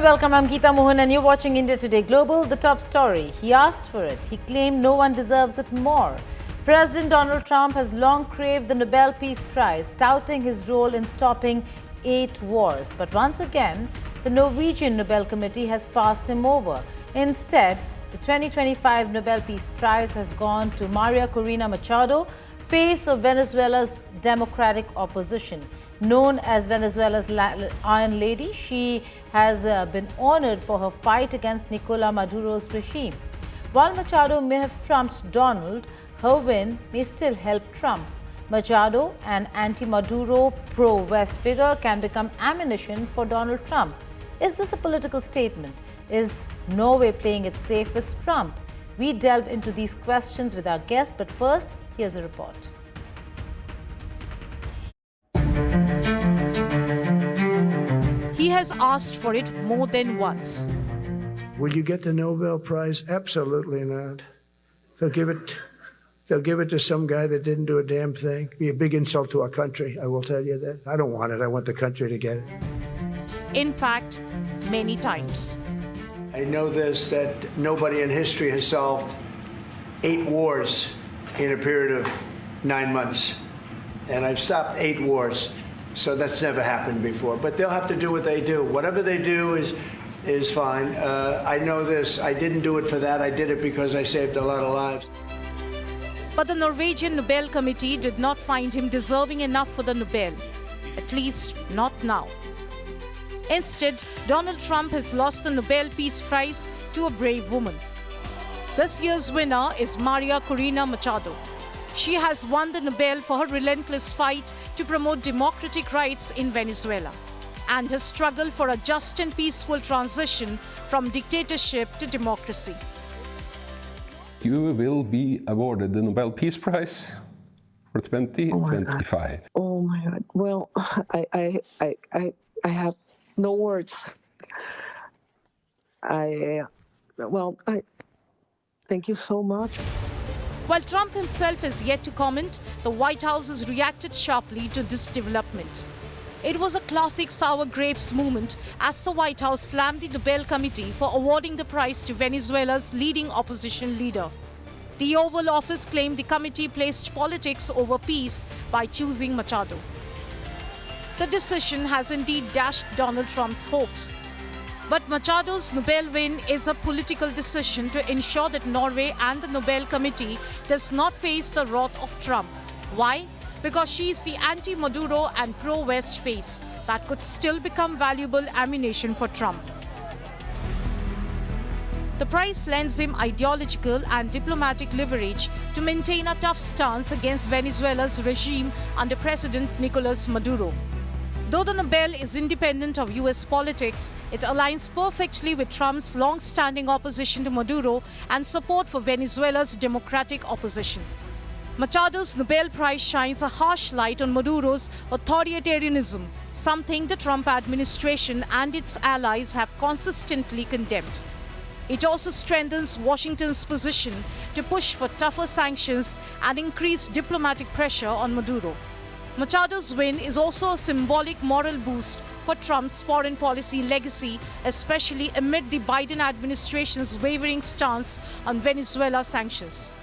and welcome. I'm Geeta Mohan and you're watching India Today Global. The top story. He asked for it. He claimed no one deserves it more. President Donald Trump has long craved the Nobel Peace Prize, touting his role in stopping 8 wars. But once again, the Norwegian Nobel Committee has passed him over. Instead, the 2025 Nobel Peace Prize has gone to Maria Corina Machado, face of Venezuela's democratic opposition. Known as Venezuela's Iron Lady, she has been honored for her fight against Nicolas Maduro's regime. While Machado may have trumped Donald, her win may still help Trump. Machado, an anti-Maduro, pro-West figure, can become ammunition for Donald Trump. Is this a political statement? Is Norway playing it safe with Trump? We delve into these questions with our guest, but first, here's a report. He has asked for it more than once. Will you get the Nobel Prize? Absolutely not. They'll give it to some guy that didn't do a damn thing. Be a big insult to our country, I will tell you that. I don't want it. I want the country to get it. In fact, many times. I know this, that nobody in history has solved 8 wars in a period of 9 months. And I've stopped 8 wars. So that's never happened before. But they'll have to do what they do. Whatever they do is fine. I know this. I didn't do it for that. I did it because I saved a lot of lives. But the Norwegian Nobel Committee did not find him deserving enough for the Nobel. At least not now. Instead, Donald Trump has lost the Nobel Peace Prize to a brave woman. This year's winner is Maria Corina Machado. She has won the Nobel for her relentless fight to promote democratic rights in Venezuela and her struggle for a just and peaceful transition from dictatorship to democracy. You will be awarded the Nobel Peace Prize for 2025. Oh my God. Well, I have no words. Thank you so much. While Trump himself is yet to comment, the White House has reacted sharply to this development. It was a classic sour grapes moment as the White House slammed the Nobel Committee for awarding the prize to Venezuela's leading opposition leader. The Oval Office claimed the committee placed politics over peace by choosing Machado. The decision has indeed dashed Donald Trump's hopes. But Machado's Nobel win is a political decision to ensure that Norway and the Nobel Committee does not face the wrath of Trump. Why? Because she is the anti-Maduro and pro-West face that could still become valuable ammunition for Trump. The prize lends him ideological and diplomatic leverage to maintain a tough stance against Venezuela's regime under President Nicolas Maduro. Though the Nobel is independent of US politics, it aligns perfectly with Trump's long-standing opposition to Maduro and support for Venezuela's democratic opposition. Machado's Nobel Prize shines a harsh light on Maduro's authoritarianism, something the Trump administration and its allies have consistently condemned. It also strengthens Washington's position to push for tougher sanctions and increase diplomatic pressure on Maduro. Machado's win is also a symbolic moral boost for Trump's foreign policy legacy, especially amid the Biden administration's wavering stance on Venezuela sanctions.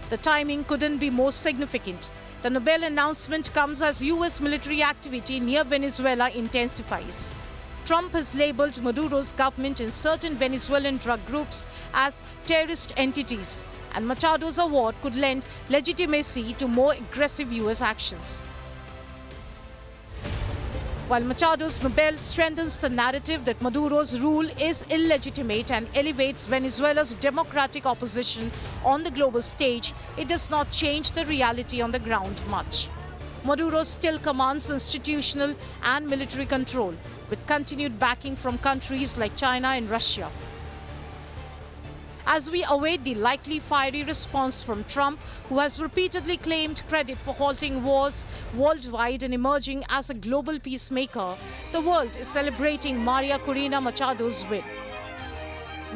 The timing couldn't be more significant. The Nobel announcement comes as US military activity near Venezuela intensifies. Trump has labeled Maduro's government and certain Venezuelan drug groups as terrorist entities, and Machado's award could lend legitimacy to more aggressive US actions. While Machado's Nobel strengthens the narrative that Maduro's rule is illegitimate and elevates Venezuela's democratic opposition on the global stage, it does not change the reality on the ground much. Maduro still commands institutional and military control, with continued backing from countries like China and Russia. As we await the likely fiery response from Trump, who has repeatedly claimed credit for halting wars worldwide and emerging as a global peacemaker, the world is celebrating Maria Corina Machado's win.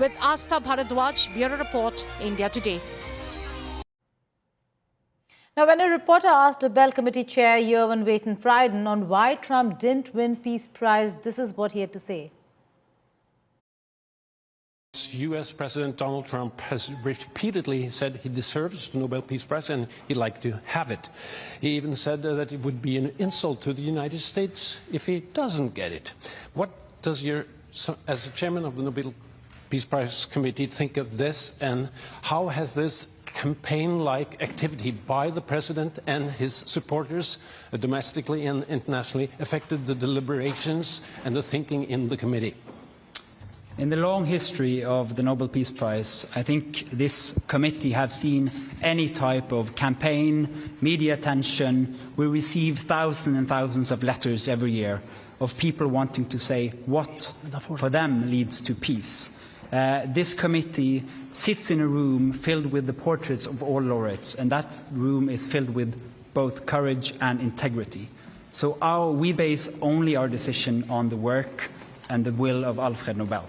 With Astha Bharadwaj, Bureau Report, India Today. Now, when a reporter asked Nobel Committee Chair Yerwin Wayton Frieden on why Trump didn't win Peace Prize, this is what he had to say. US President Donald Trump has repeatedly said he deserves the Nobel Peace Prize and he'd like to have it. He even said that it would be an insult to the United States if he doesn't get it. What does as the chairman of the Nobel Peace Prize Committee, think of this, and how has this campaign-like activity by the president and his supporters, domestically and internationally, affected the deliberations and the thinking in the committee? In the long history of the Nobel Peace Prize, I think this committee have seen any type of campaign, media attention. We receive thousands and thousands of letters every year of people wanting to say what for them leads to peace. This committee sits in a room filled with the portraits of all laureates, and that room is filled with both courage and integrity. So we base only our decision on the work and the will of Alfred Nobel.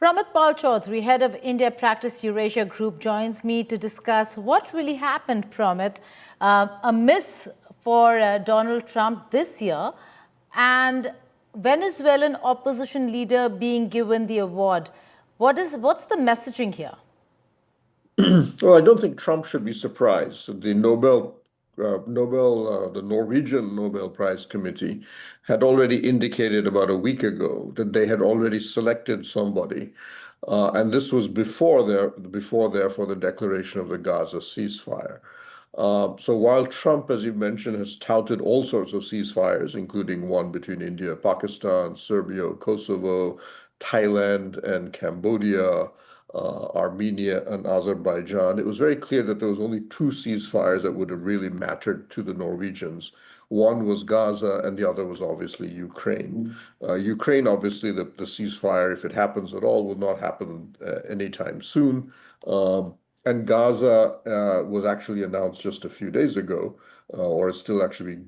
Pramit Pal Chaudhary, head of India Practice Eurasia Group, joins me to discuss what really happened, Pramit. A miss for Donald Trump this year, and Venezuelan opposition leader being given the award. What's the messaging here? Well, I don't think Trump should be surprised. The the Norwegian Nobel Prize Committee had already indicated about a week ago that they had already selected somebody, and this was before therefore the declaration of the Gaza ceasefire. So while Trump, as you've mentioned, has touted all sorts of ceasefires, including one between India, Pakistan, Serbia, Kosovo, Thailand, and Cambodia, Armenia and Azerbaijan, it was very clear that there was only two ceasefires that would have really mattered to the Norwegians. One was Gaza, and the other was obviously Ukraine. Ukraine, obviously, the ceasefire, if it happens at all, will not happen anytime soon. And Gaza was actually announced just a few days ago, or it's still actually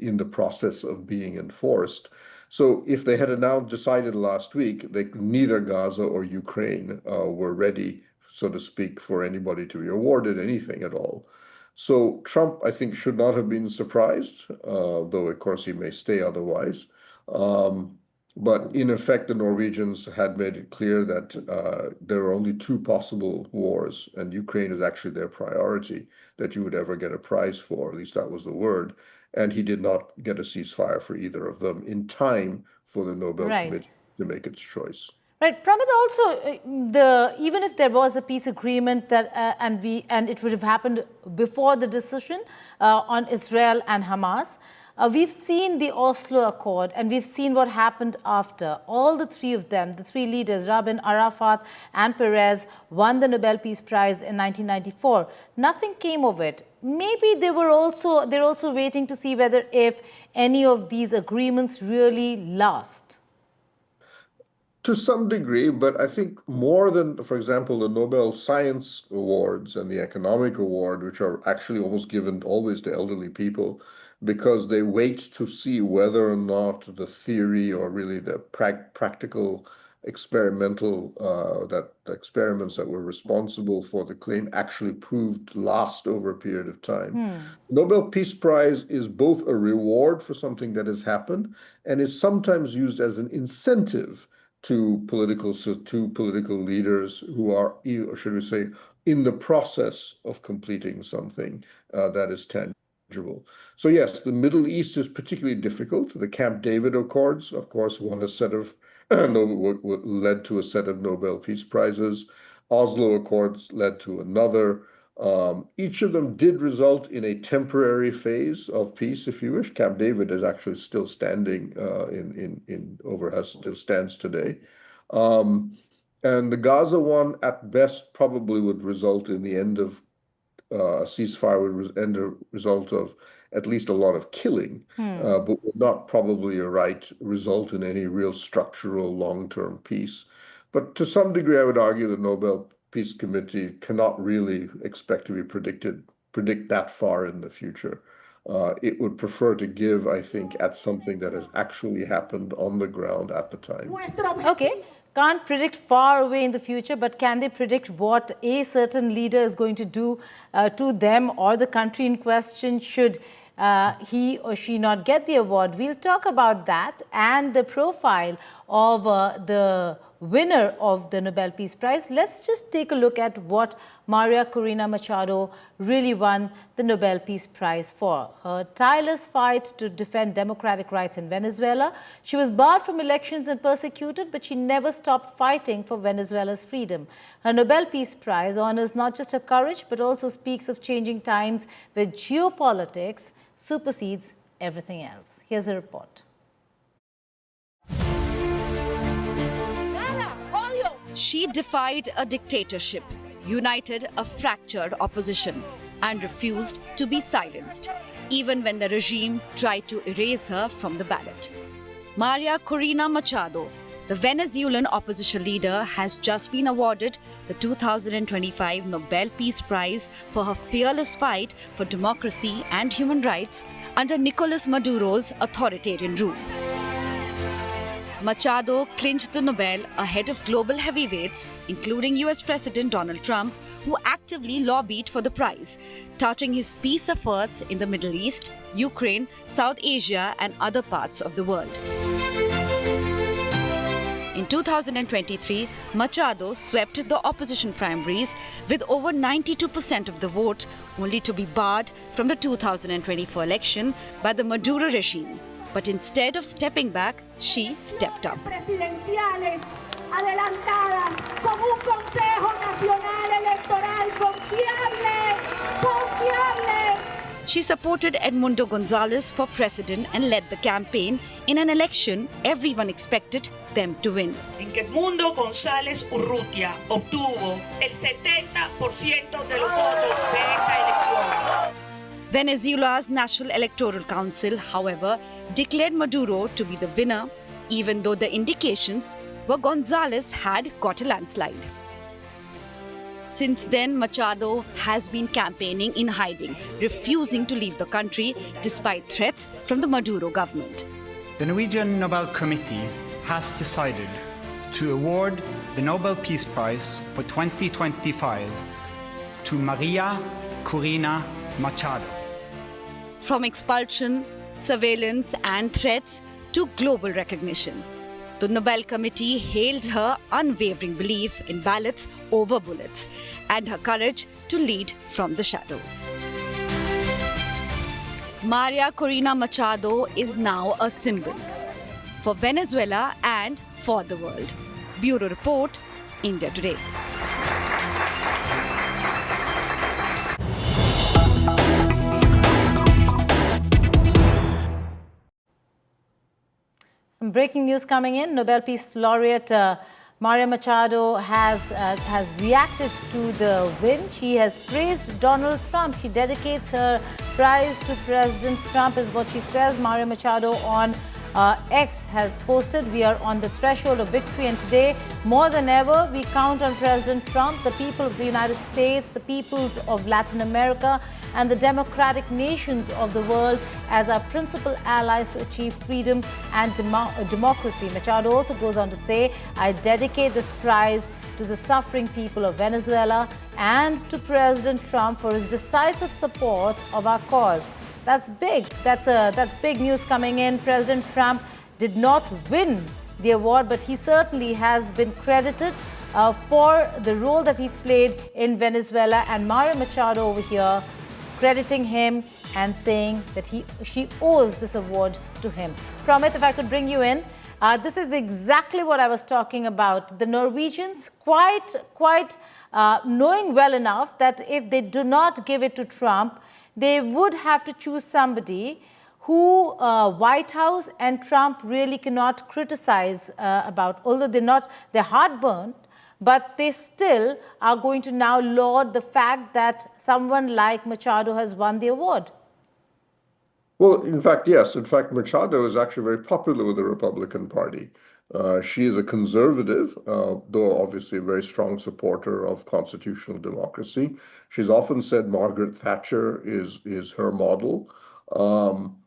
in the process of being enforced. So if they had decided last week, neither Gaza or Ukraine were ready, so to speak, for anybody to be awarded anything at all. So Trump, I think, should not have been surprised, though, of course, he may stay otherwise. But in effect, the Norwegians had made it clear that there are only two possible wars, and Ukraine is actually their priority that you would ever get a prize for. At least that was the word. And he did not get a ceasefire for either of them in time for the Nobel Committee to make its choice. Right, Pramit, also, even if there was a peace agreement that and it would have happened before the decision on Israel and Hamas, we've seen the Oslo Accord and we've seen what happened after. All the three of them, the three leaders, Rabin, Arafat and Perez, won the Nobel Peace Prize in 1994. Nothing came of it. Maybe they're also waiting to see whether if any of these agreements really last. To some degree, but I think more than, for example, the Nobel Science Awards and the Economic Award, which are actually almost given always to elderly people, because they wait to see whether or not the theory or really the practical experimental experiments that were responsible for the claim actually proved last over a period of time. Nobel Peace Prize is both a reward for something that has happened and is sometimes used as an incentive to political leaders who are, or should we say, in the process of completing something that is tangible. So yes, the Middle East is particularly difficult. The Camp David Accords, of course, led to a set of Nobel Peace Prizes. Oslo Accords led to another. Each of them did result in a temporary phase of peace, if you wish. Camp David is actually still standing still stands today. And the Gaza one, at best, probably would result in the end of a ceasefire, would result of at least a lot of killing, but would not probably result in any real structural long-term peace. But to some degree, I would argue the Nobel Peace Committee cannot really expect to predict that far in the future. It would prefer to give, I think, at something that has actually happened on the ground at the time. Okay, can't predict far away in the future, but can they predict what a certain leader is going to do to them or the country in question should he or she not get the award. We'll talk about that and the profile of the winner of the Nobel Peace Prize. Let's just take a look at what Maria Corina Machado really won the Nobel Peace Prize for. Her tireless fight to defend democratic rights in Venezuela. She was barred from elections and persecuted, but she never stopped fighting for Venezuela's freedom. Her Nobel Peace Prize honors not just her courage, but also speaks of changing times where geopolitics supersedes everything else. Here's a report. She defied a dictatorship, united a fractured opposition, and refused to be silenced, even when the regime tried to erase her from the ballot. Maria Corina Machado, the Venezuelan opposition leader, has just been awarded the 2025 Nobel Peace Prize for her fearless fight for democracy and human rights under Nicolas Maduro's authoritarian rule. Machado clinched the Nobel ahead of global heavyweights, including US President Donald Trump, who actively lobbied for the prize, touting his peace efforts in the Middle East, Ukraine, South Asia, and other parts of the world. In 2023, Machado swept the opposition primaries with over 92% of the vote, only to be barred from the 2024 election by the Maduro regime. But instead of stepping back, she stepped up. Presidenciales adelantadas con un Consejo Nacional Electoral confiable. She supported Edmundo Gonzalez for president and led the campaign in an election everyone expected them to win. En que Edmundo González Urrutia obtuvo el 70% de los votos de esta elección. Venezuela's National Electoral Council, however, declared Maduro to be the winner, even though the indications were Gonzalez had got a landslide. Since then, Machado has been campaigning in hiding, refusing to leave the country despite threats from the Maduro government. The Norwegian Nobel Committee has decided to award the Nobel Peace Prize for 2025 to Maria Corina Machado. From expulsion, surveillance and threats to global recognition, the Nobel Committee hailed her unwavering belief in ballots over bullets and her courage to lead from the shadows. Maria Corina Machado is now a symbol for Venezuela and for the world. Bureau Report, India Today. Some breaking news coming in. Nobel Peace Laureate Maria Machado has reacted to the win. She has praised Donald Trump. She dedicates her prize to President Trump, is what she says. Maria Machado on X has posted, "We are on the threshold of victory, and today, more than ever, we count on President Trump, the people of the United States, the peoples of Latin America, and the democratic nations of the world as our principal allies to achieve freedom and democracy." Machado also goes on to say, "I dedicate this prize to the suffering people of Venezuela and to President Trump for his decisive support of our cause." That's big. That's big news coming in. President Trump did not win the award, but he certainly has been credited for the role that he's played in Venezuela. And Maria Machado over here crediting him and saying that she owes this award to him. Pramit, if I could bring you in. This is exactly what I was talking about. The Norwegians quite knowing well enough that if they do not give it to Trump, they would have to choose somebody who White House and Trump really cannot criticize about. Although they're heartburned, but they still are going to now laud the fact that someone like Machado has won the award. Well, in fact, yes. In fact, Machado is actually very popular with the Republican Party. She is a conservative, though obviously a very strong supporter of constitutional democracy. She's often said Margaret Thatcher is her model.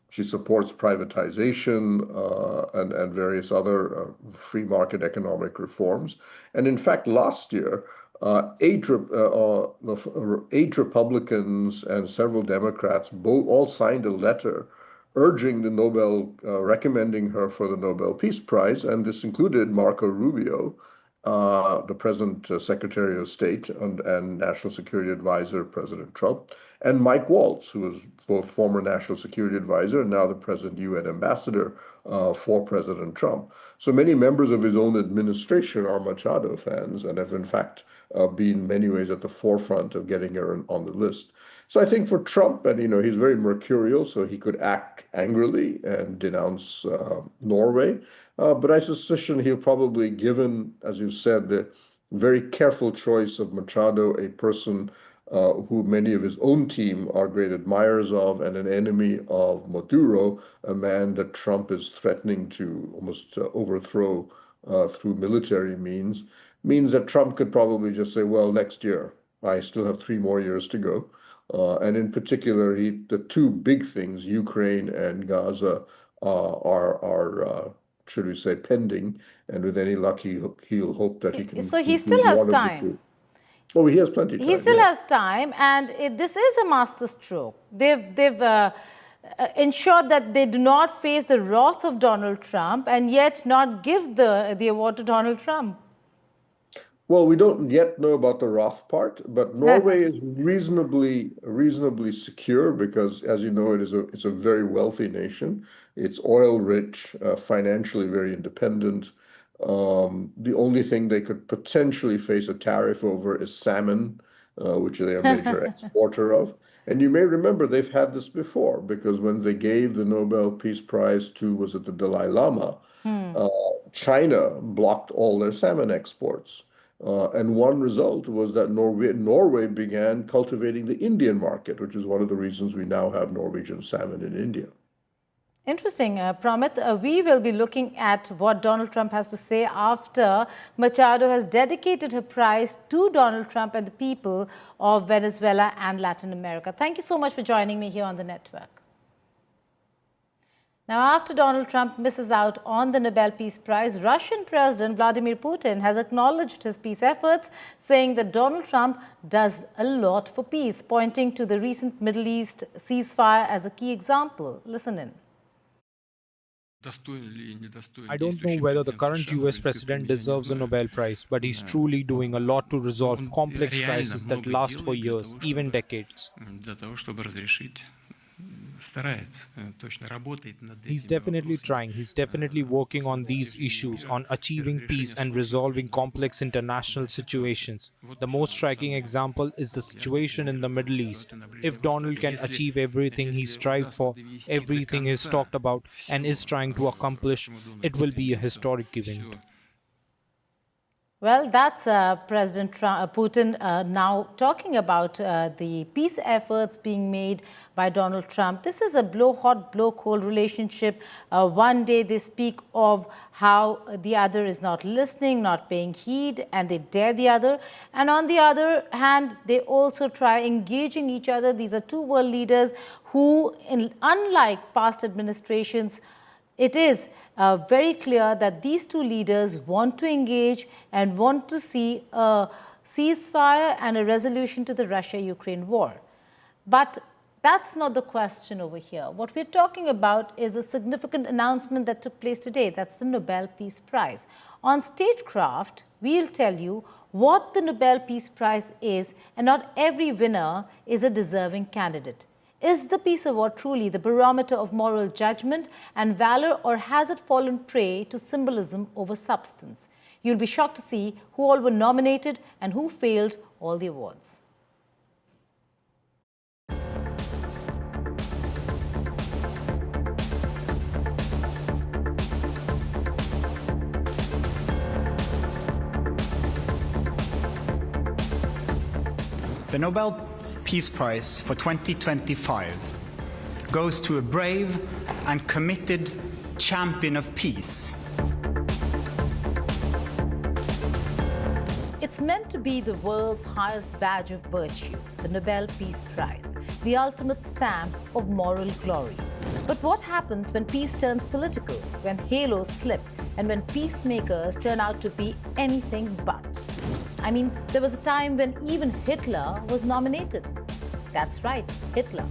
She supports privatization and various other free market economic reforms. And in fact, last year, eight Republicans and several Democrats all signed a letter urging the recommending her for the Nobel Peace Prize. And this included Marco Rubio, the present Secretary of State and National Security Advisor of President Trump, and Mike Waltz, who was both former National Security Advisor and now the present UN Ambassador for President Trump. So many members of his own administration are Machado fans and have in fact been in many ways at the forefront of getting her on the list. So I think for Trump, and he's very mercurial, so he could act angrily and denounce Norway. But I suspicion he'll probably, given, as you said, the very careful choice of Machado, a person who many of his own team are great admirers of and an enemy of Maduro, a man that Trump is threatening to almost overthrow through military means that Trump could probably just say, well, next year, I still have 3 more years to go. And in particular, the 2 big things, Ukraine and Gaza, are should we say, pending. And with any luck, he'll hope that he can. So he still has time. Oh, he has plenty of time. He still has time, and this is a masterstroke. They've ensured that they do not face the wrath of Donald Trump and yet not give the award to Donald Trump. Well, we don't yet know about the wrath part, but Norway is reasonably secure because, as you know, it's a very wealthy nation. It's oil rich, financially very independent. The only thing they could potentially face a tariff over is salmon, which they are a major exporter of. And you may remember they've had this before because when they gave the Nobel Peace Prize to, was it the Dalai Lama, China blocked all their salmon exports. And one result was that Norway began cultivating the Indian market, which is one of the reasons we now have Norwegian salmon in India. Interesting, Pramit. We will be looking at what Donald Trump has to say after Machado has dedicated her prize to Donald Trump and the people of Venezuela and Latin America. Thank you so much for joining me here on the network. Now, after Donald Trump misses out on the Nobel Peace Prize, Russian President Vladimir Putin has acknowledged his peace efforts, saying that Donald Trump does a lot for peace, pointing to the recent Middle East ceasefire as a key example. Listen in. I don't know whether the current US president deserves a Nobel Prize, but he's truly doing a lot to resolve complex crises that last for years, even decades. He's definitely trying. He's definitely working on these issues, on achieving peace and resolving complex international situations. The most striking example is the situation in the Middle East. If Donald can achieve everything he strived for, everything he's talked about and is trying to accomplish, it will be a historic event. Well, that's President Putin now talking about the peace efforts being made by Donald Trump. This is a blow-hot, blow-cold relationship. One day they speak of how the other is not listening, not paying heed, and they dare the other. And on the other hand, they also try engaging each other. These are 2 world leaders who, unlike past administrations, it is very clear that these 2 leaders want to engage and want to see a ceasefire and a resolution to the Russia-Ukraine war. But that's not the question over here. What we're talking about is a significant announcement that took place today. That's the Nobel Peace Prize. On Statecraft, we'll tell you what the Nobel Peace Prize is, and not every winner is a deserving candidate. Is the Peace Award truly the barometer of moral judgment and valor, or has it fallen prey to symbolism over substance? You'll be shocked to see who all were nominated and who failed all the awards. The Nobel Peace Prize for 2025 goes to a brave and committed champion of peace. It's meant to be the world's highest badge of virtue, the Nobel Peace Prize, the ultimate stamp of moral glory. But what happens when peace turns political, when halos slip, and when peacemakers turn out to be anything but? I mean, there was a time when even Hitler was nominated. That's right, Hitler.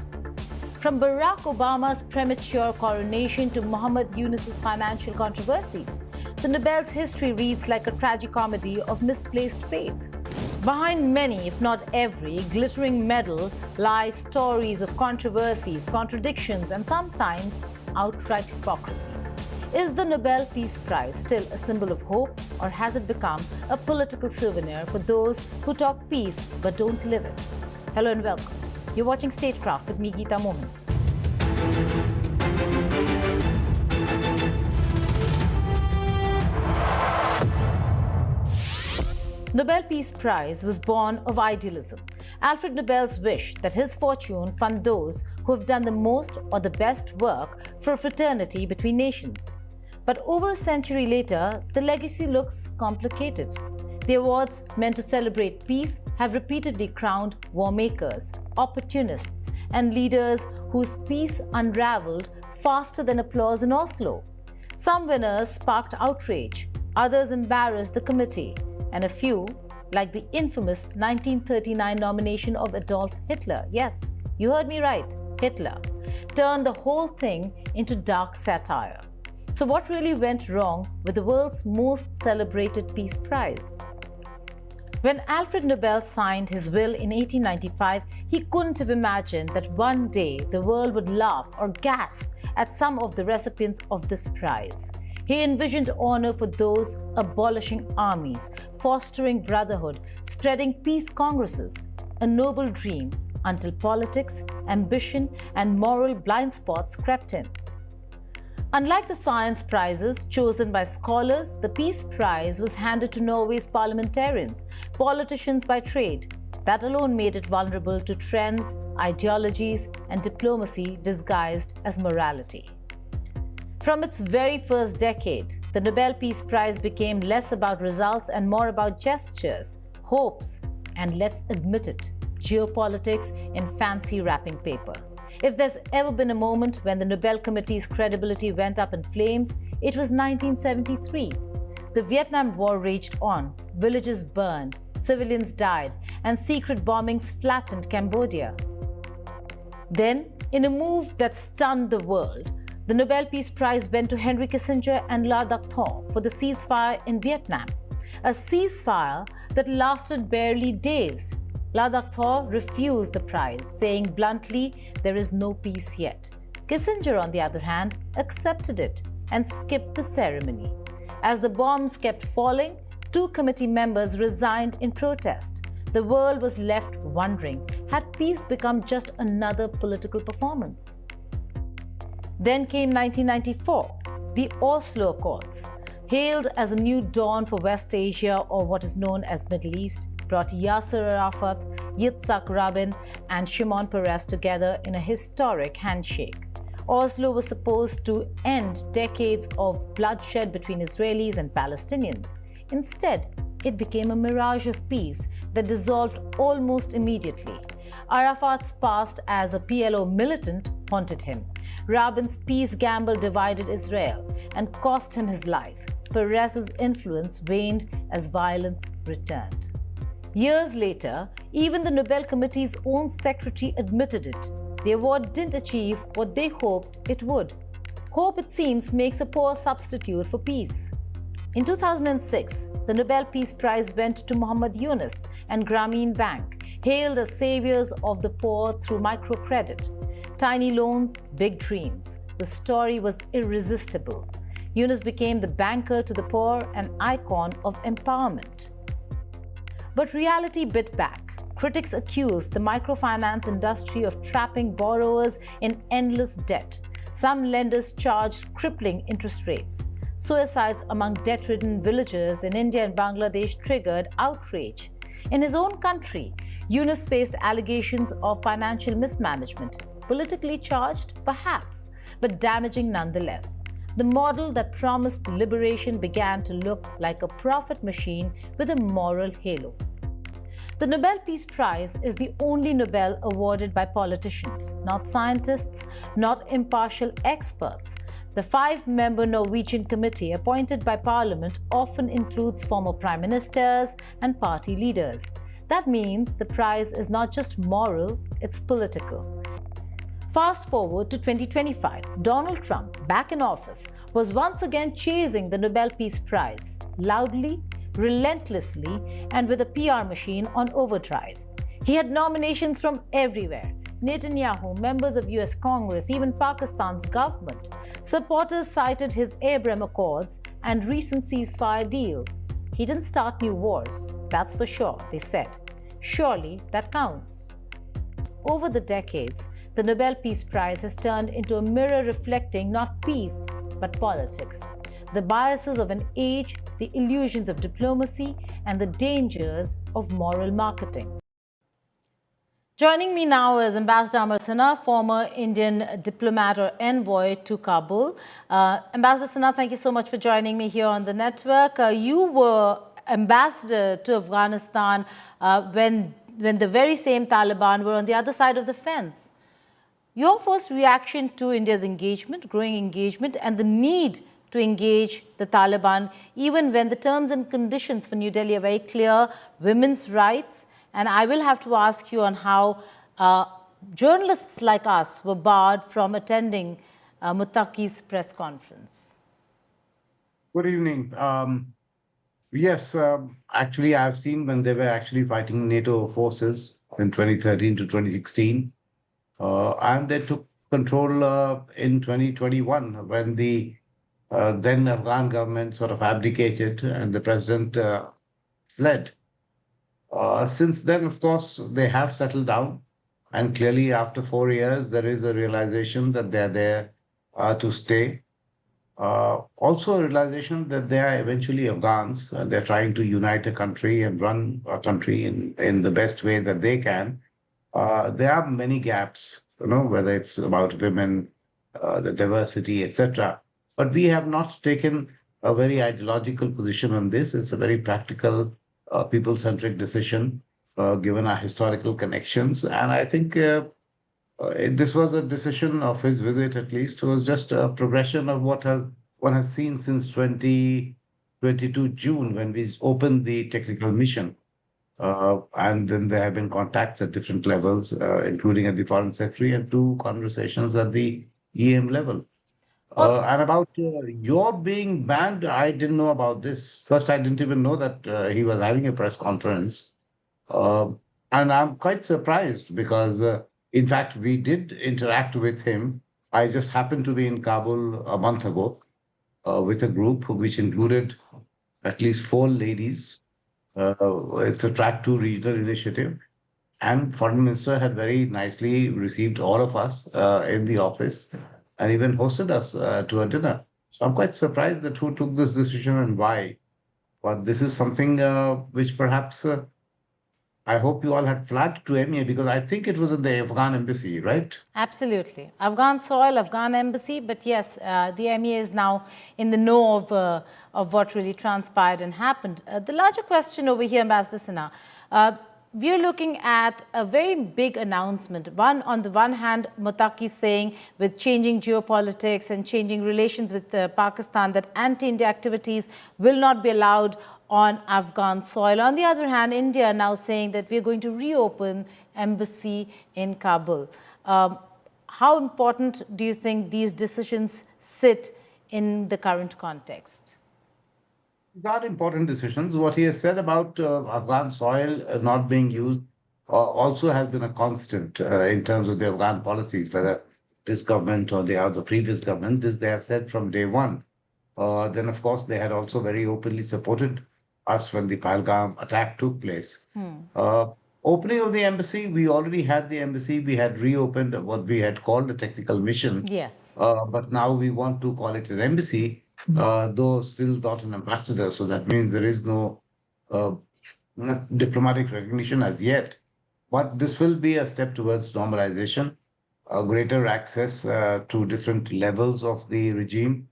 From Barack Obama's premature coronation to Muhammad Yunus's financial controversies, the Nobel's history reads like a tragicomedy of misplaced faith. Behind many, if not every, glittering medal lie stories of controversies, contradictions, and sometimes outright hypocrisy. Is the Nobel Peace Prize still a symbol of hope, or has it become a political souvenir for those who talk peace but don't live it? Hello and welcome. You're watching Statecraft with me, Geeta Mohan. Nobel Peace Prize was born of idealism. Alfred Nobel's wish that his fortune fund those who have done the most or the best work for a fraternity between nations. But over a century later, the legacy looks complicated. The awards meant to celebrate peace have repeatedly crowned war makers, opportunists, and leaders whose peace unraveled faster than applause in Oslo. Some winners sparked outrage, others embarrassed the committee, and a few, like the infamous 1939 nomination of Adolf Hitler, yes, you heard me right, Hitler, turned the whole thing into dark satire. So what really went wrong with the world's most celebrated peace prize? When Alfred Nobel signed his will in 1895, he couldn't have imagined that one day the world would laugh or gasp at some of the recipients of this prize. He envisioned honor for those abolishing armies, fostering brotherhood, spreading peace congresses, a noble dream until politics, ambition, and moral blind spots crept in. Unlike the science prizes chosen by scholars, the Peace Prize was handed to Norway's parliamentarians, politicians by trade. That alone made it vulnerable to trends, ideologies, and diplomacy disguised as morality. From its very first decade, the Nobel Peace Prize became less about results and more about gestures, hopes, and let's admit it, geopolitics in fancy wrapping paper. If there's ever been a moment when the Nobel Committee's credibility went up in flames, it was 1973. The Vietnam War raged on, villages burned, civilians died, and secret bombings flattened Cambodia. Then, in a move that stunned the world, the Nobel Peace Prize went to Henry Kissinger and La Duc Tho for the ceasefire in Vietnam, a ceasefire that lasted barely days. La Duc Tho refused the prize, saying bluntly, there is no peace yet. Kissinger, on the other hand, accepted it and skipped the ceremony. As the bombs kept falling, 2 committee members resigned in protest. The world was left wondering, had peace become just another political performance? Then came 1994, the Oslo Accords, hailed as a new dawn for West Asia, or what is known as Middle East, brought Yasser Arafat, Yitzhak Rabin, and Shimon Peres together in a historic handshake. Oslo was supposed to end decades of bloodshed between Israelis and Palestinians. Instead, it became a mirage of peace that dissolved almost immediately. Arafat's past as a PLO militant haunted him. Rabin's peace gamble divided Israel and cost him his life. Peres's influence waned as violence returned. Years later, even the Nobel Committee's own secretary admitted it. The award didn't achieve what they hoped it would. Hope, it seems, makes a poor substitute for peace. In 2006, the Nobel Peace Prize went to Muhammad Yunus and Grameen Bank, hailed as saviors of the poor through microcredit. Tiny loans, big dreams. The story was irresistible. Yunus became the banker to the poor, an icon of empowerment. But reality bit back. Critics accused the microfinance industry of trapping borrowers in endless debt. Some lenders charged crippling interest rates. Suicides among debt-ridden villagers in India and Bangladesh triggered outrage. In his own country, Yunus faced allegations of financial mismanagement. Politically charged, perhaps, but damaging nonetheless. The model that promised liberation began to look like a profit machine with a moral halo. The Nobel Peace Prize is the only Nobel awarded by politicians, not scientists, not impartial experts. The 5-member Norwegian committee appointed by Parliament often includes former prime ministers and party leaders. That means the prize is not just moral, it's political. Fast forward to 2025, Donald Trump, back in office, was once again chasing the Nobel Peace Prize, loudly, relentlessly, and with a PR machine on overdrive. He had nominations from everywhere: Netanyahu, members of US Congress, even Pakistan's government. Supporters cited his Abraham Accords and recent ceasefire deals. He didn't start new wars, that's for sure, they said. Surely that counts. Over the decades, the Nobel Peace Prize has turned into a mirror reflecting not peace, but politics. The biases of an age, the illusions of diplomacy, and the dangers of moral marketing. Joining me now is Ambassador Amar Sinha, former Indian diplomat or envoy to Kabul. Ambassador Sinha, thank you so much for joining me here on the network. You were ambassador to Afghanistan when the very same Taliban were on the other side of the fence. Your first reaction to India's engagement, growing engagement, and the need to engage the Taliban, even when the terms and conditions for New Delhi are very clear, women's rights, and I will have to ask you on how journalists like us were barred from attending Muttaqi's press conference. Good evening. Yes, actually, I've seen when they were actually fighting NATO forces in 2013 to 2016, and they took control in 2021 when the then Afghan government sort of abdicated and the president fled. Since then, of course, they have settled down. And clearly, after 4 years, there is a realization that they're there to stay. Also a realization that they are eventually Afghans. They're trying to unite a country and run a country in the best way that they can. There are many gaps, whether it's about women, the diversity, etc. But we have not taken a very ideological position on this. It's a very practical, people-centric decision, given our historical connections. And I think this was a decision of his visit, at least, was just a progression of what one has seen since 2022 June, when we opened the technical mission. And then there have been contacts at different levels, including at the Foreign Secretary, and 2 conversations at the EM level. And about your being banned, I didn't know about this. First, I didn't even know that he was having a press conference. And I'm quite surprised because, in fact, we did interact with him. I just happened to be in Kabul a month ago with a group which included at least 4 ladies. It's a Track 2 regional initiative. And Foreign Minister had very nicely received all of us in the office and even hosted us to a dinner. So I'm quite surprised that who took this decision and why. But this is something which perhaps I hope you all had flagged to EMEA, because I think it was in the Afghan embassy, right? Absolutely. Afghan soil, Afghan embassy, but yes, the EMEA is now in the know of what really transpired and happened. The larger question over here, Ambassador Sinha, we're looking at a very big announcement. On the one hand, Muttaqi saying with changing geopolitics and changing relations with Pakistan that anti-India activities will not be allowed on Afghan soil. On the other hand, India now saying that we're going to reopen embassy in Kabul. How important do you think these decisions sit in the current context? These are important decisions. What he has said about Afghan soil not being used also has been a constant in terms of the Afghan policies, whether this government or the previous government. This they have said from day one. Then, of course, they had also very openly supported us when the Pahalgam attack took place. Opening of the embassy, we already had the embassy. We had reopened what we had called a technical mission. Yes. But now we want to call it an embassy. Though still not an ambassador, so that means there is no diplomatic recognition as yet. But this will be a step towards normalization, greater access to different levels of the regime,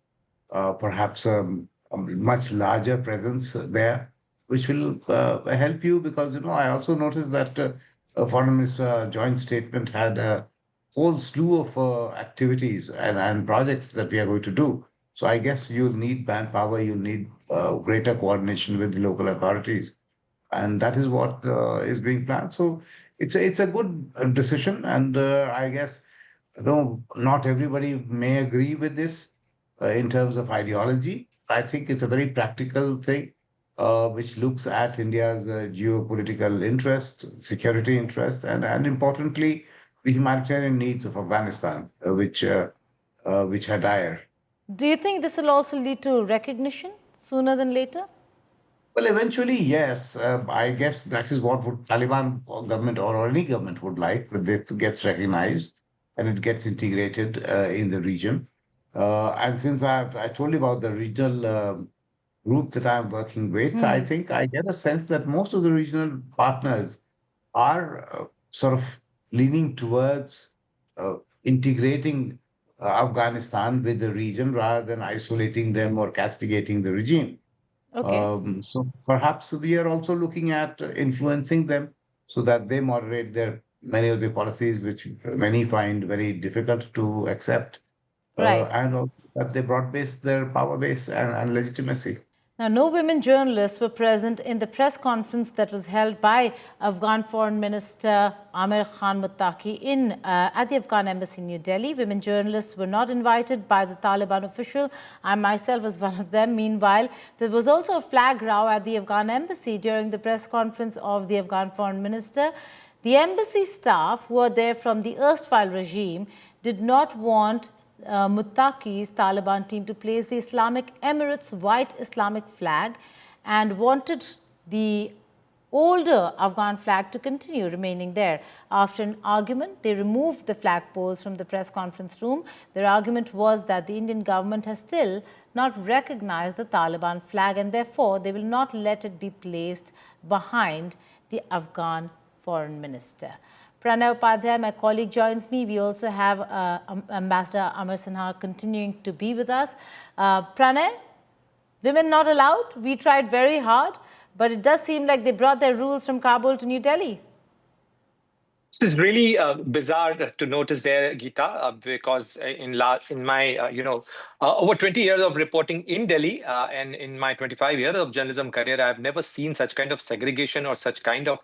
perhaps a much larger presence there. which will help you because, I also noticed that Foreign Minister joint statement had a whole slew of activities and projects that we are going to do. So I guess you'll need manpower, you'll need greater coordination with the local authorities. And that is what is being planned. So it's a good decision. And I guess, not everybody may agree with this in terms of ideology. I think it's a very practical thing, which looks at India's geopolitical interest, security interest, and importantly, the humanitarian needs of Afghanistan, which are dire. Do you think this will also lead to recognition sooner than later? Well, eventually, yes. I guess that is what Taliban government or any government would like, that it gets recognized and it gets integrated in the region. And since I told you about the regional group that I'm working with, I think I get a sense that most of the regional partners are sort of leaning towards integrating Afghanistan with the region rather than isolating them or castigating the regime. Okay. So perhaps we are also looking at influencing them so that they moderate many of the policies which many find very difficult to accept, Right. and also that they broad-base their power base and legitimacy. Now, no women journalists were present in the press conference that was held by Afghan Foreign Minister Amir Khan Muttaqi at the Afghan embassy in New Delhi. Women journalists were not invited by the Taliban official. I myself was one of them. Meanwhile, there was also a flag row at the Afghan embassy during the press conference of the Afghan Foreign Minister. The embassy staff, who were there from the erstwhile regime, did not want Muttaqi's Taliban team to place the Islamic Emirates white Islamic flag and wanted the older Afghan flag to continue remaining there. After an argument, they removed the flagpoles from the press conference room. Their argument was that the Indian government has still not recognized the Taliban flag and therefore they will not let it be placed behind the Afghan foreign minister. Pranay Upadhyay, my colleague, joins me. We also have Ambassador Amar Sinha continuing to be with us. Pranay, women not allowed. We tried very hard, but it does seem like they brought their rules from Kabul to New Delhi. This is really bizarre to notice there, Geeta, because in my over 20 years of reporting in Delhi and in my 25 years of journalism career, I've never seen such kind of segregation or such kind of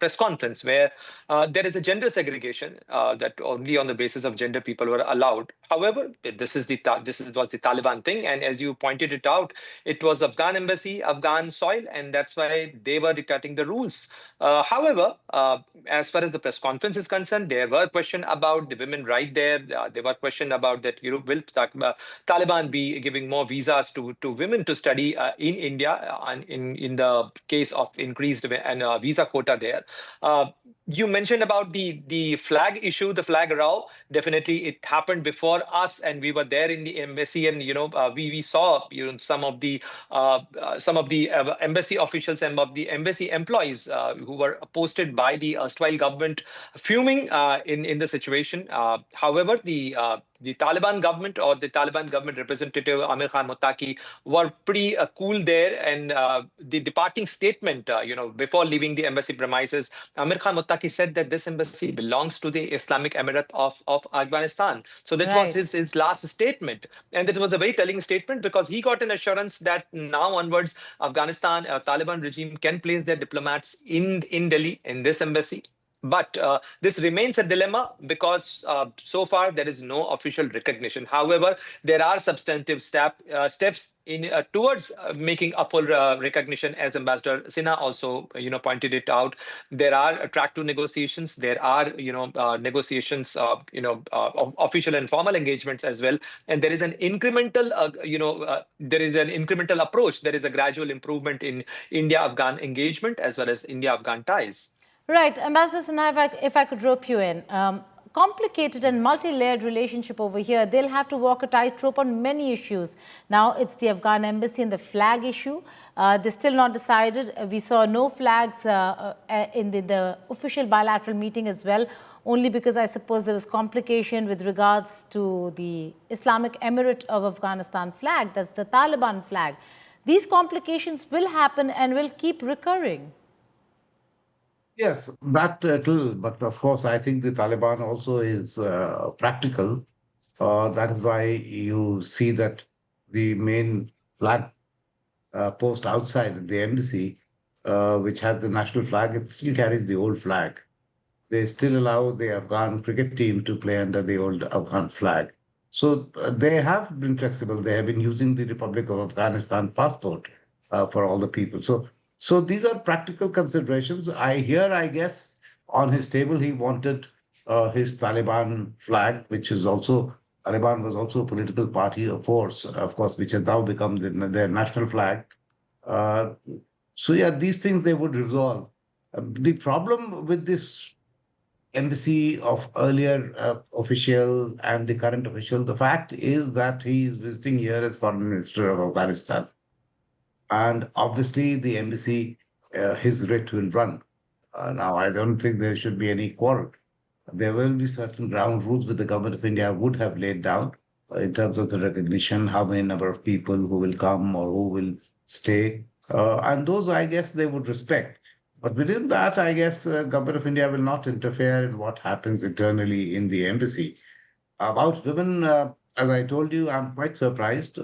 press conference where there is a gender segregation that only on the basis of gender people were allowed. However, this was the Taliban thing, and as you pointed it out, it was Afghan embassy, Afghan soil, and that's why they were dictating the rules. However, as far as the press conference is concerned, there were questions about the women right there. There were questions about that. Will Taliban be giving more visas to women to study in India in the case of increased visa quota there? You mentioned about the flag issue, the flag row. Definitely, it happened before us, and we were there in the embassy, and we saw some of the embassy officials and of the embassy employees who were posted by the erstwhile government fuming in the situation. However, the Taliban government or the Taliban government representative Amir Khan Muttaqi were pretty cool there, and the departing statement, before leaving the embassy premises, Amir Khan Muttaqi said that this embassy belongs to the Islamic Emirate of Afghanistan. So that was his last statement, and it was a very telling statement because he got an assurance that now onwards Afghanistan Taliban regime can place their diplomats in Delhi in this embassy. But this remains a dilemma because so far there is no official recognition. However, there are substantive steps towards making a full recognition, as Ambassador Sinha also pointed it out. There are track 2 negotiations. There are negotiations, official and formal engagements as well. And there is an incremental approach. There is a gradual improvement in India-Afghan engagement as well as India-Afghan ties. Right. Ambassador Sinha, if I could rope you in. Complicated and multi-layered relationship over here. They'll have to walk a tightrope on many issues. Now, it's the Afghan embassy and the flag issue. They're still not decided. We saw no flags in the official bilateral meeting as well, only because I suppose there was complication with regards to the Islamic Emirate of Afghanistan flag. That's the Taliban flag. these complications will happen and will keep recurring. Yes, that it will. But of course, I think the Taliban also is practical. That is why you see that the main flag post outside the embassy, which has the national flag, it still carries the old flag. They still allow the Afghan cricket team to play under the old Afghan flag. So they have been flexible. They have been using the Republic of Afghanistan passport for all the people. So these are practical considerations. I guess, on his table, he wanted his Taliban flag, which is also, Taliban was also a political party, a force, of course, which has now become their national flag. So yeah, these things they would resolve. The problem with this embassy of earlier officials and the current official, the fact is that he is visiting here as foreign minister of Afghanistan. And obviously the embassy, his writ will run. Now, I don't think there should be any quarrel. There will be certain ground rules that the government of India would have laid down in terms of the recognition, how many number of people who will come or who will stay. And those, I guess, they would respect. But within that, I guess, government of India will not interfere in what happens internally in the embassy. About women, as I told you, I'm quite surprised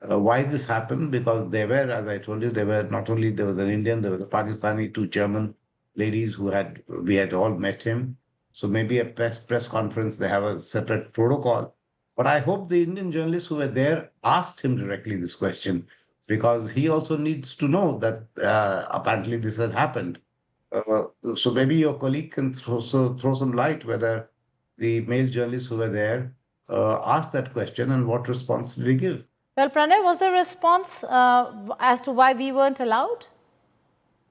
why this happened, because they were, as I told you, they were not only, there was an Indian, there was a Pakistani, 2 German ladies we had all met him. So maybe a press conference, they have a separate protocol. But I hope the Indian journalists who were there asked him directly this question, because he also needs to know that apparently this had happened. So maybe your colleague can throw some light whether the male journalists who were there asked that question and what response did he give. Well, Pranay, was the response as to why we weren't allowed?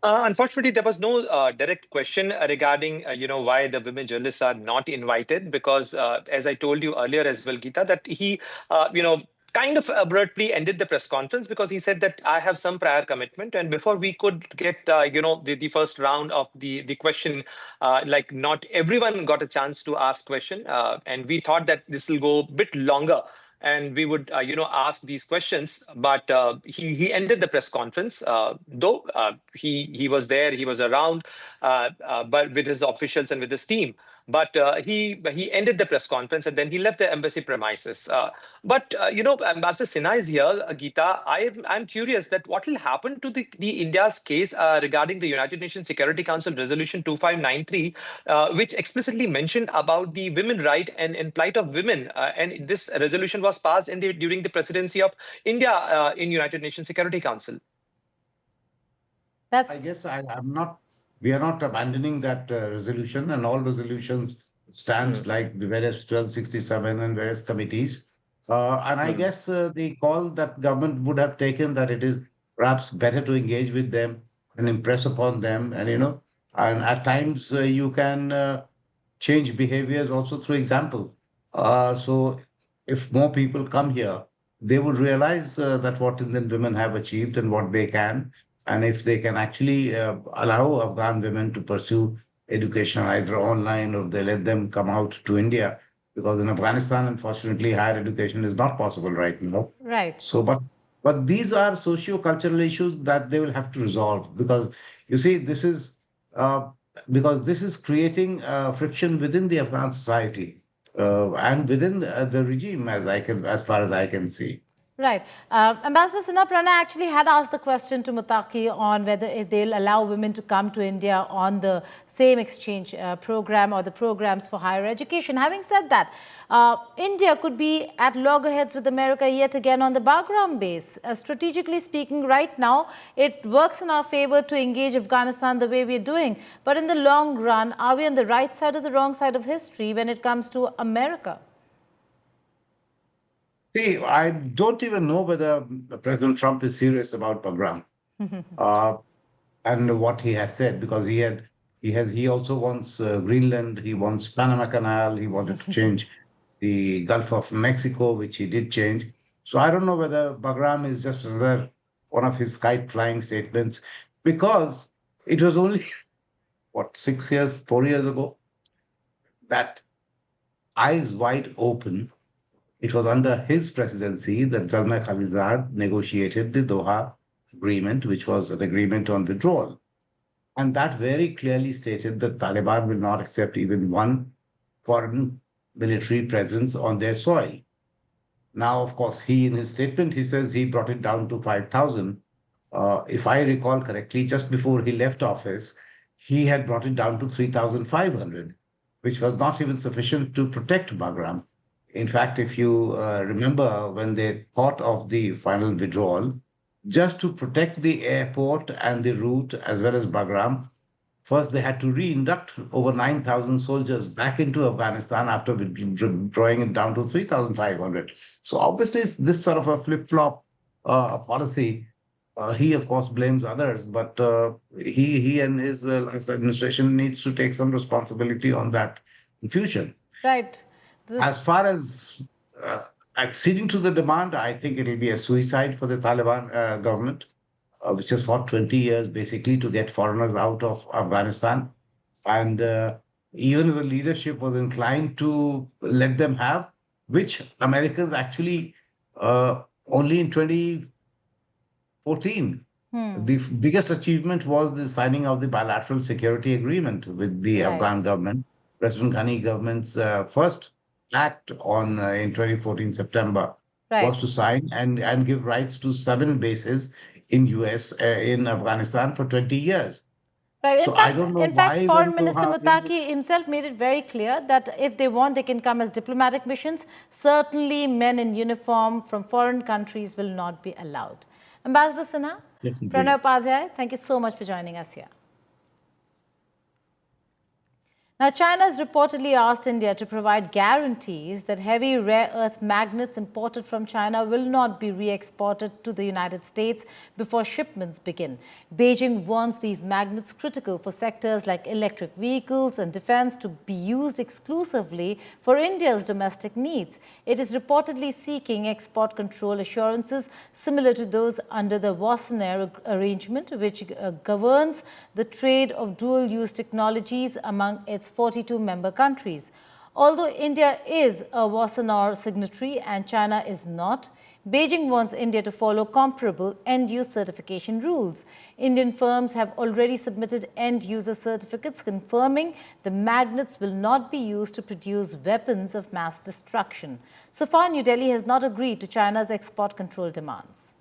Unfortunately, there was no direct question regarding, why the women journalists are not invited, because as I told you earlier as well, Geeta, that he, kind of abruptly ended the press conference because he said that I have some prior commitment. And before we could get, the first round of the question, not everyone got a chance to ask question. And we thought that this will go a bit longer and we would, ask these questions. But he ended the press conference, though he was there, he was around, but with his officials and with his team. But he ended the press conference and then he left the embassy premises. But Ambassador Sinha is here, Geeta. I'm curious that what will happen to the India's case regarding the United Nations Security Council Resolution 2593, which explicitly mentioned about the women right and plight of women. And this resolution was passed during the presidency of India in United Nations Security Council. I guess we are not abandoning that resolution, and all resolutions stand like the various 1267 and various committees. And I guess the call that government would have taken, that it is perhaps better to engage with them and impress upon them. And, and at times you can change behaviors also through example. So if more people come here, they would realize that what Indian women have achieved and what they can. And if they can actually allow Afghan women to pursue education either online or they let them come out to India, because in Afghanistan, unfortunately, higher education is not possible right now. Right. So, but these are socio-cultural issues that they will have to resolve, because you see, this is creating friction within the Afghan society and within the regime, as far as I can see. Right. Ambassador Sinha, Pranay actually had asked the question to Mutaki on whether if they'll allow women to come to India on the same exchange program or the programs for higher education. Having said that, India could be at loggerheads with America yet again on the Bagram base. Strategically speaking, right now, it works in our favor to engage Afghanistan the way we're doing. But in the long run, are we on the right side or the wrong side of history when it comes to America? See, I don't even know whether President Trump is serious about Bagram and what he has said, because he also wants Greenland, he wants Panama Canal, he wanted to change the Gulf of Mexico, which he did change. So I don't know whether Bagram is just another one of his kite flying statements, because it was only, 4 years ago, that eyes wide open, it was under his presidency that Zalmay Khalilzad negotiated the Doha agreement, which was an agreement on withdrawal. And that very clearly stated that Taliban will not accept even one foreign military presence on their soil. Now, of course, in his statement, he says he brought it down to 5,000. If I recall correctly, just before he left office, he had brought it down to 3,500, which was not even sufficient to protect Bagram. In fact, if you remember, when they thought of the final withdrawal, just to protect the airport and the route as well as Bagram, first they had to reinduct over 9,000 soldiers back into Afghanistan after drawing it down to 3,500. So obviously this sort of a flip-flop policy. He, of course, blames others, but he and his last administration needs to take some responsibility on that confusion. Right. As far as acceding to the demand, I think it will be a suicide for the Taliban government, which has fought 20 years basically to get foreigners out of Afghanistan. And even if the leadership was inclined to let them have, which Americans actually only in 2014, the biggest achievement was the signing of the bilateral security agreement with the Afghan government. President Ghani government's first act on in 2014 September was to sign and give rights to 7 bases in in Afghanistan for 20 years. Right. So In fact, Foreign Minister Muttaqi himself made it very clear that if they want, they can come as diplomatic missions. Certainly, men in uniform from foreign countries will not be allowed. Ambassador Sinha, Pranay Upadhyay, thank you so much for joining us here. Now, China has reportedly asked India to provide guarantees that heavy rare earth magnets imported from China will not be re-exported to the United States before shipments begin. Beijing wants these magnets, critical for sectors like electric vehicles and defense, to be used exclusively for India's domestic needs. It is reportedly seeking export control assurances similar to those under the Wassenaar arrangement, which governs the trade of dual-use technologies among its 42 member countries. Although India is a Wassenaar signatory and China is not, Beijing wants India to follow comparable end-use certification rules. Indian firms have already submitted end-user certificates confirming the magnets will not be used to produce weapons of mass destruction. So far, New Delhi has not agreed to China's export control demands.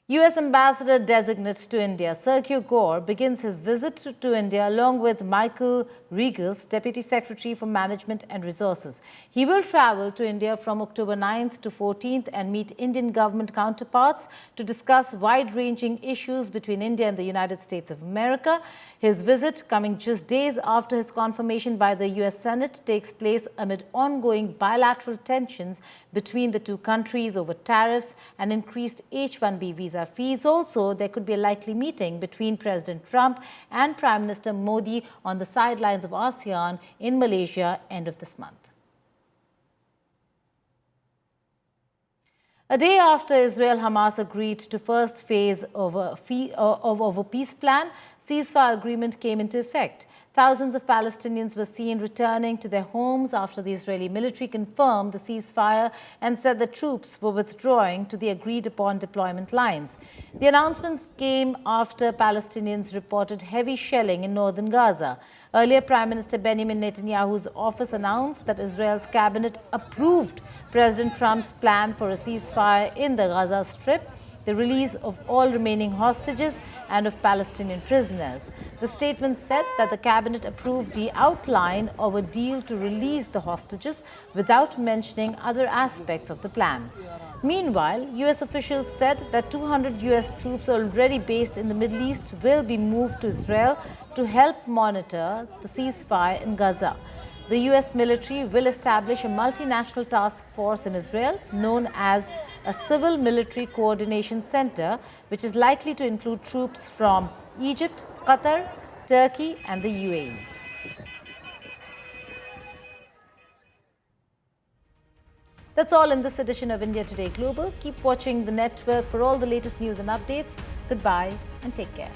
U.S. Ambassador designate to India, Sergio Gore, begins his visit to India along with Michael Regis, Deputy Secretary for Management and Resources. He will travel to India from October 9th to 14th and meet Indian government counterparts to discuss wide-ranging issues between India and the United States of America. His visit, coming just days after his confirmation by the U.S. Senate, takes place amid ongoing bilateral tensions between the two countries over tariffs and increased H-1B visa fees. Also, there could be a likely meeting between President Trump and Prime Minister Modi on the sidelines of ASEAN in Malaysia end of this month. A day after Israel-Hamas agreed to first phase of a peace plan, ceasefire agreement came into effect. Thousands of Palestinians were seen returning to their homes after the Israeli military confirmed the ceasefire and said the troops were withdrawing to the agreed-upon deployment lines. The announcements came after Palestinians reported heavy shelling in northern Gaza. Earlier, Prime Minister Benjamin Netanyahu's office announced that Israel's cabinet approved President Trump's plan for a ceasefire in the Gaza Strip, the release of all remaining hostages and of Palestinian prisoners. The statement said that the cabinet approved the outline of a deal to release the hostages without mentioning other aspects of the plan. Meanwhile, U.S. officials said that 200 U.S. troops already based in the Middle East will be moved to Israel to help monitor the ceasefire in Gaza. The U.S. military will establish a multinational task force in Israel known as a Civil Military Coordination Center, which is likely to include troops from Egypt, Qatar, Turkey and the UAE. That's all in this edition of India Today Global. Keep watching the network for all the latest news and updates. Goodbye and take care.